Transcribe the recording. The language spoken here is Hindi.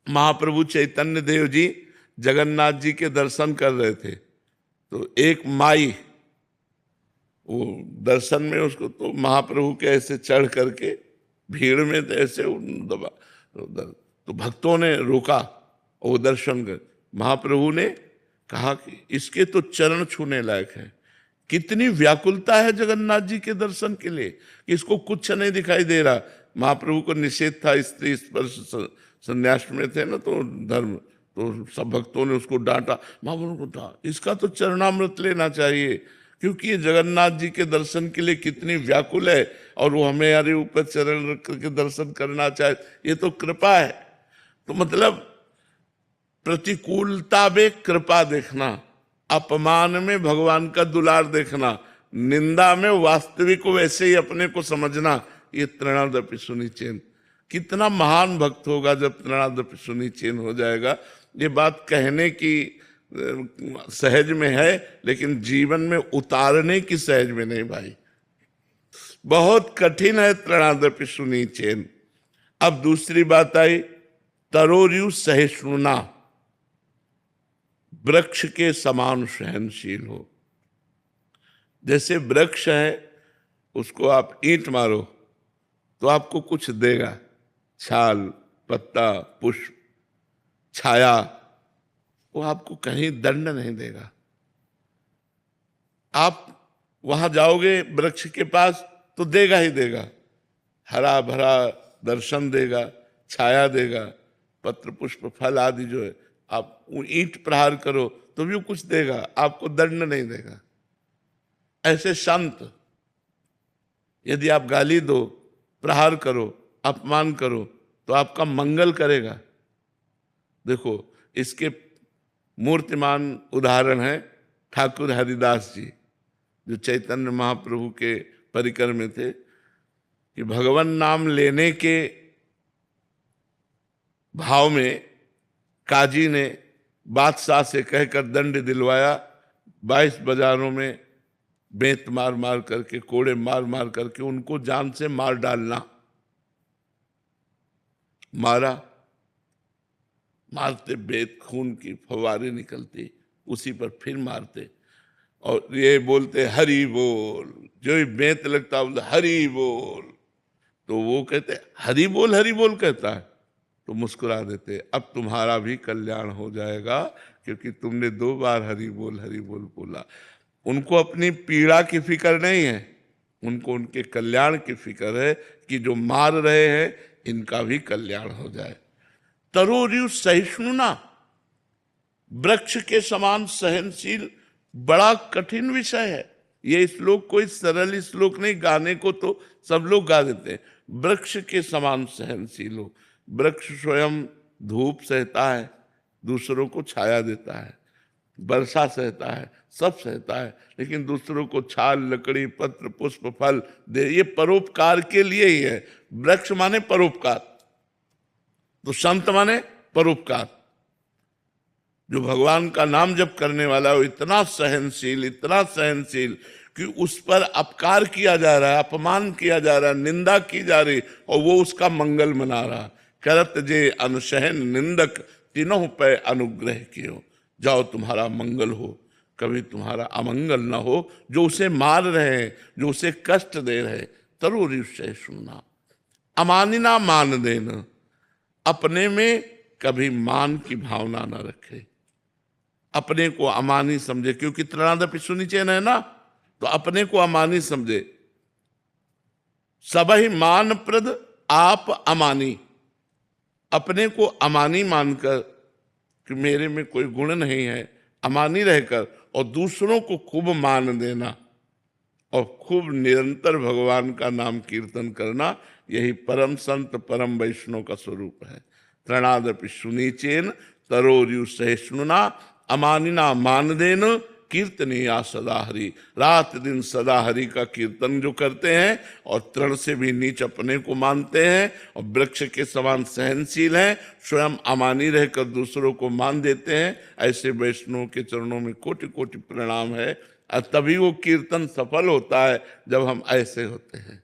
महाप्रभु चैतन्य देव जी जगन्नाथ जी के दर्शन कर रहे थे, तो एक माई वो दर्शन में उसको तो महाप्रभु के ऐसे चढ़ करके भीड़ में तो ऐसे दबा, तो भक्तों ने रोका और वो दर्शन कर। महाप्रभु ने कहा कि इसके तो चरण छूने लायक है। कितनी व्याकुलता है जगन्नाथ जी के दर्शन के लिए कि इसको कुछ नहीं दिखाई दे रहा। महाप्रभु को निषेध था, स्त्री स्पर्श संन्यास में थे ना, तो धर्म, तो सब भक्तों ने उसको डांटा। महाप्रभु को कहा इसका तो चरणामृत लेना चाहिए, क्योंकि ये जगन्नाथ जी के दर्शन के लिए कितनी व्याकुल है और वो हमारे ऊपर चरण रख करके दर्शन करना चाहे, ये तो कृपा है। तो मतलब प्रतिकूलता में कृपा देखना, अपमान में भगवान का दुलार देखना, निंदा में वास्तविक वैसे ही अपने को समझना, ये तृणादपि सुनिचेन। कितना महान भक्त होगा जब तृणादपि सुनिचेन हो जाएगा। ये बात कहने की सहज में है, लेकिन जीवन में उतारने की सहज में नहीं भाई, बहुत कठिन है तृणादपि सुनिचेन। अब दूसरी बात आई, तरोर्यु सहिष्णुना, वृक्ष के समान सहनशील हो। जैसे वृक्ष है, उसको आप ईंट मारो तो आपको कुछ देगा, छाल, पत्ता, पुष्प, छाया, वो आपको कहीं दंड नहीं देगा। आप वहां जाओगे वृक्ष के पास तो देगा ही देगा, हरा भरा दर्शन देगा, छाया देगा, पत्र पुष्प फल आदि जो है। आप ईंट प्रहार करो तो भी कुछ देगा, आपको दंड नहीं देगा। ऐसे संत, यदि आप गाली दो, प्रहार करो, अपमान करो तो आपका मंगल करेगा। देखो, इसके मूर्तिमान उदाहरण है ठाकुर हरिदास जी, जो चैतन्य महाप्रभु के परिकर में थे, कि भगवान नाम लेने के भाव में काजी ने बादशाह से कहकर दंड दिलवाया, 22 बाजारों में बेंत मार मार करके, कोड़े मार मार करके उनको जान से मार डालना। मारा, मारते बेत खून की फवारे निकलती, उसी पर फिर मारते और ये बोलते हरि बोल। जो ही बेंत लगता बोलते हरि बोल, तो वो कहते हरि बोल कहता है, तो मुस्कुरा देते, अब तुम्हारा भी कल्याण हो जाएगा, क्योंकि तुमने 2 बार हरि बोल बोला। उनको अपनी पीड़ा की फिक्र नहीं है, उनको उनके कल्याण की फिक्र है कि जो मार रहे हैं इनका भी कल्याण हो जाए। तरोर्यु सहिष्णुना, वृक्ष के समान सहनशील, बड़ा कठिन विषय है। ये श्लोक कोई सरल श्लोक नहीं, गाने को तो सब लोग गा देते हैं। वृक्ष के समान सहनशील हो। वृक्ष स्वयं धूप सहता है, दूसरों को छाया देता है, वर्षा सहता है, सब सहता है, लेकिन दूसरों को छाल, लकड़ी, पत्र, पुष्प, फल दे, ये परोपकार के लिए ही है। वृक्ष माने परोपकार, तो संत माने परोपकार। जो भगवान का नाम जप करने वाला है वो इतना सहनशील कि उस पर अपकार किया जा रहा है, अपमान किया जा रहा है, निंदा की जा रही, और वो उसका मंगल मना रहा। करत जे अनुसहन निंदक, तीनों पे अनुग्रह कियो। जाओ तुम्हारा मंगल हो, कभी तुम्हारा अमंगल न हो। जो उसे मार रहे हैं, जो उसे कष्ट दे रहे, तरोर्यु सहिष्णुना, अमानिना मान देना, अपने में कभी मान की भावना न रखे, अपने को अमानी समझे, क्योंकि तृणादपि सुनिचेन है ना, तो अपने को अमानी समझे। सबहि मान प्रद आप अमानी, अपने को अमानी मानकर कि मेरे में कोई गुण नहीं है, अमानी रहकर, और दूसरों को खूब मान देना और खूब निरंतर भगवान का नाम कीर्तन करना, यही परम संत परम वैष्णव का स्वरूप है। तृणादपि सुनिचेन तरोर्यु सहिष्णुना, अमानिना मान देन, कीर्तनीया सदा हरि। रात दिन सदा हरि का कीर्तन जो करते हैं और तृण से भी नीच अपने को मानते हैं और वृक्ष के समान सहनशील हैं, स्वयं अमानी रहकर दूसरों को मान देते हैं, ऐसे वैष्णव के चरणों में कोटि कोटि प्रणाम है। और तभी वो कीर्तन सफल होता है जब हम ऐसे होते हैं।